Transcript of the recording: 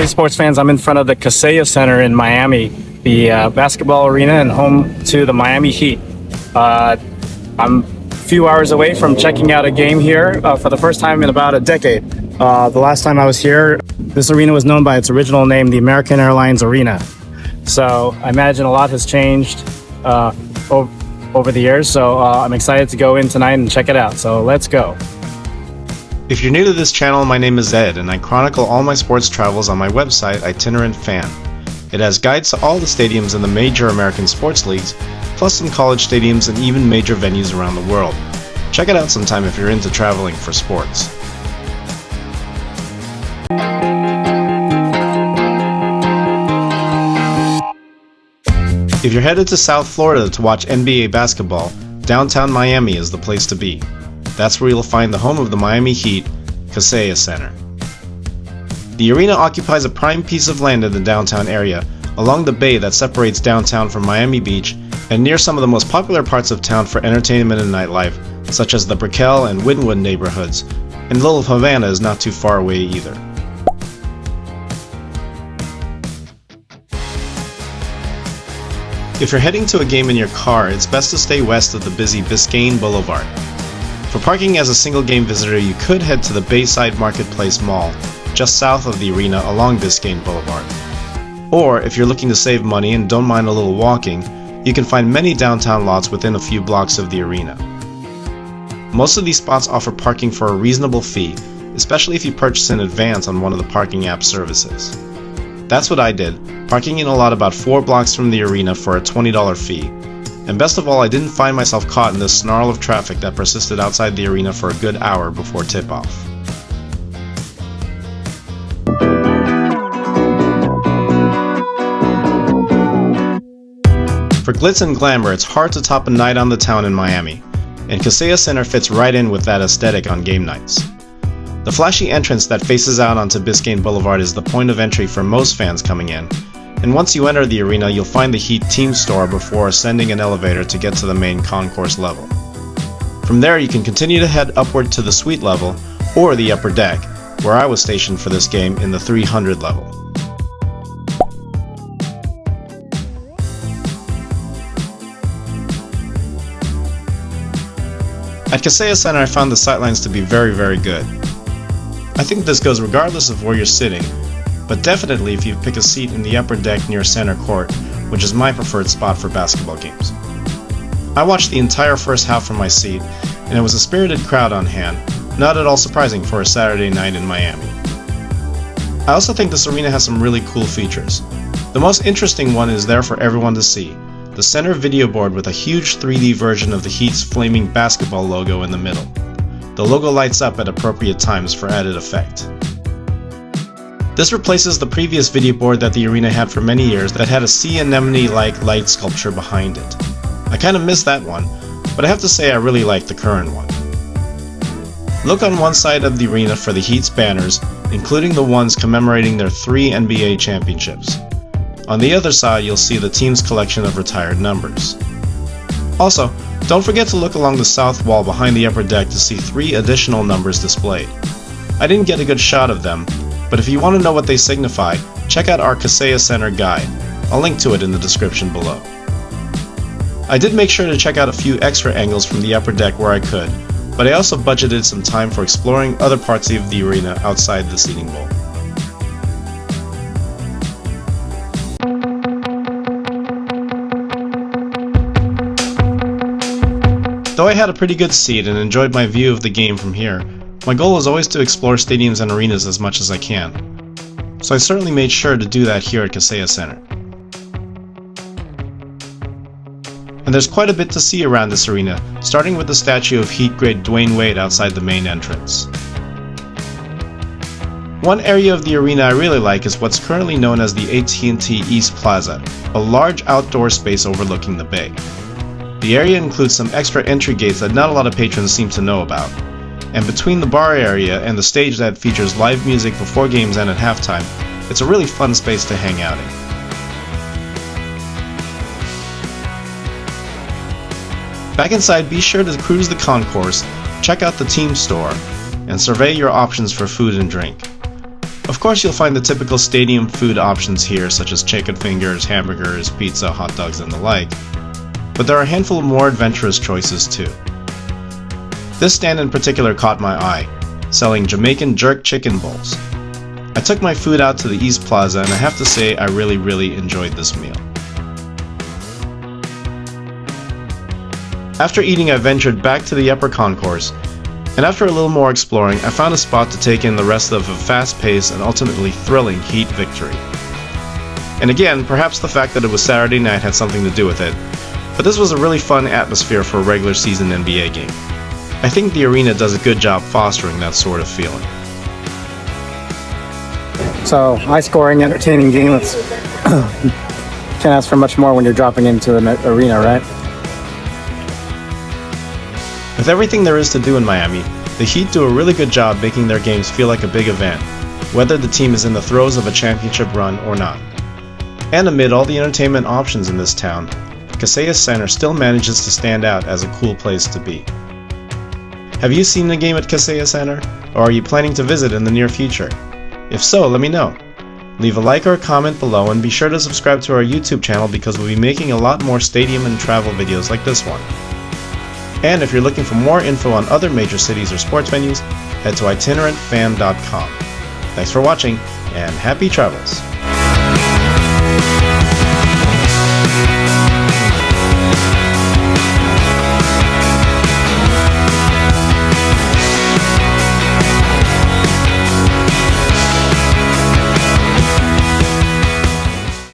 sports fans. I'm in front of the Kaseya Center in Miami, the basketball arena and home to the Miami Heat. I'm a few hours away from checking out a game here for the first time in about a decade. The last time I was here, this arena was known by its original name, the AmericanAirlines Arena. So I imagine a lot has changed over the years, so I'm excited to go in tonight and check it out. So let's go. If you're new to this channel, my name is Ed, and I chronicle all my sports travels on my website, Itinerant Fan. It has guides to all the stadiums in the major American sports leagues, plus some college stadiums and even major venues around the world. Check it out sometime if you're into traveling for sports. If you're headed to South Florida to watch NBA basketball, downtown Miami is the place to be. That's where you'll find the home of the Miami Heat, Kaseya Center. The arena occupies a prime piece of land in the downtown area, along the bay that separates downtown from Miami Beach, and near some of the most popular parts of town for entertainment and nightlife, such as the Brickell and Wynwood neighborhoods, and Little Havana is not too far away either. If you're heading to a game in your car, it's best to stay west of the busy Biscayne Boulevard. For parking as a single game visitor, you could head to the Bayside Marketplace Mall, just south of the arena along Biscayne Boulevard. Or, if you're looking to save money and don't mind a little walking, you can find many downtown lots within a few blocks of the arena. Most of these spots offer parking for a reasonable fee, especially if you purchase in advance on one of the parking app services. That's what I did, parking in a lot about 4 blocks from the arena for a $20 fee. And best of all, I didn't find myself caught in this snarl of traffic that persisted outside the arena for a good hour before tip-off. For glitz and glamour, it's hard to top a night on the town in Miami, and Kaseya Center fits right in with that aesthetic on game nights. The flashy entrance that faces out onto Biscayne Boulevard is the point of entry for most fans coming in, and once you enter the arena, you'll find the Heat team store before ascending an elevator to get to the main concourse level. From there, you can continue to head upward to the suite level, or the upper deck, where I was stationed for this game in the 300 level. At Kaseya Center, I found the sightlines to be very, very good. I think this goes regardless of where you're sitting, but definitely if you pick a seat in the upper deck near center court, which is my preferred spot for basketball games. I watched the entire first half from my seat, and it was a spirited crowd on hand, not at all surprising for a Saturday night in Miami. I also think this arena has some really cool features. The most interesting one is there for everyone to see, the center video board with a huge 3D version of the Heat's flaming basketball logo in the middle. The logo lights up at appropriate times for added effect. This replaces the previous video board that the arena had for many years that had a sea anemone-like light sculpture behind it. I kinda missed that one, but I have to say I really like the current one. Look on one side of the arena for the Heat's banners, including the ones commemorating their 3 NBA championships. On the other side, you'll see the team's collection of retired numbers. Also, don't forget to look along the south wall behind the upper deck to see 3 additional numbers displayed. I didn't get a good shot of them, but if you want to know what they signify, check out our Kaseya Center guide. I'll link to it in the description below. I did make sure to check out a few extra angles from the upper deck where I could, but I also budgeted some time for exploring other parts of the arena outside the seating bowl. Though I had a pretty good seat and enjoyed my view of the game from here, my goal is always to explore stadiums and arenas as much as I can. So I certainly made sure to do that here at Kaseya Center. And there's quite a bit to see around this arena, starting with the statue of Heat great Dwayne Wade outside the main entrance. One area of the arena I really like is what's currently known as the AT&T East Plaza, a large outdoor space overlooking the bay. The area includes some extra entry gates that not a lot of patrons seem to know about. And between the bar area and the stage that features live music before games and at halftime, it's a really fun space to hang out in. Back inside, be sure to cruise the concourse, check out the team store, and survey your options for food and drink. Of course, you'll find the typical stadium food options here, such as chicken fingers, hamburgers, pizza, hot dogs, and the like, but there are a handful of more adventurous choices too. This stand in particular caught my eye, selling Jamaican jerk chicken bowls. I took my food out to the East Plaza and I have to say I really enjoyed this meal. After eating, I ventured back to the upper concourse, and after a little more exploring, I found a spot to take in the rest of a fast-paced and ultimately thrilling Heat victory. And again, perhaps the fact that it was Saturday night had something to do with it, but this was a really fun atmosphere for a regular season NBA game. I think the arena does a good job fostering that sort of feeling. So, high-scoring, entertaining game. It's can't ask for much more when you're dropping into an arena, right? With everything there is to do in Miami, the Heat do a really good job making their games feel like a big event, whether the team is in the throes of a championship run or not. And amid all the entertainment options in this town, Kaseya Center still manages to stand out as a cool place to be. Have you seen the game at Kaseya Center, or are you planning to visit in the near future? If so, let me know. Leave a like or a comment below and be sure to subscribe to our YouTube channel because we'll be making a lot more stadium and travel videos like this one. And if you're looking for more info on other major cities or sports venues, head to itinerantfan.com. Thanks for watching, and happy travels!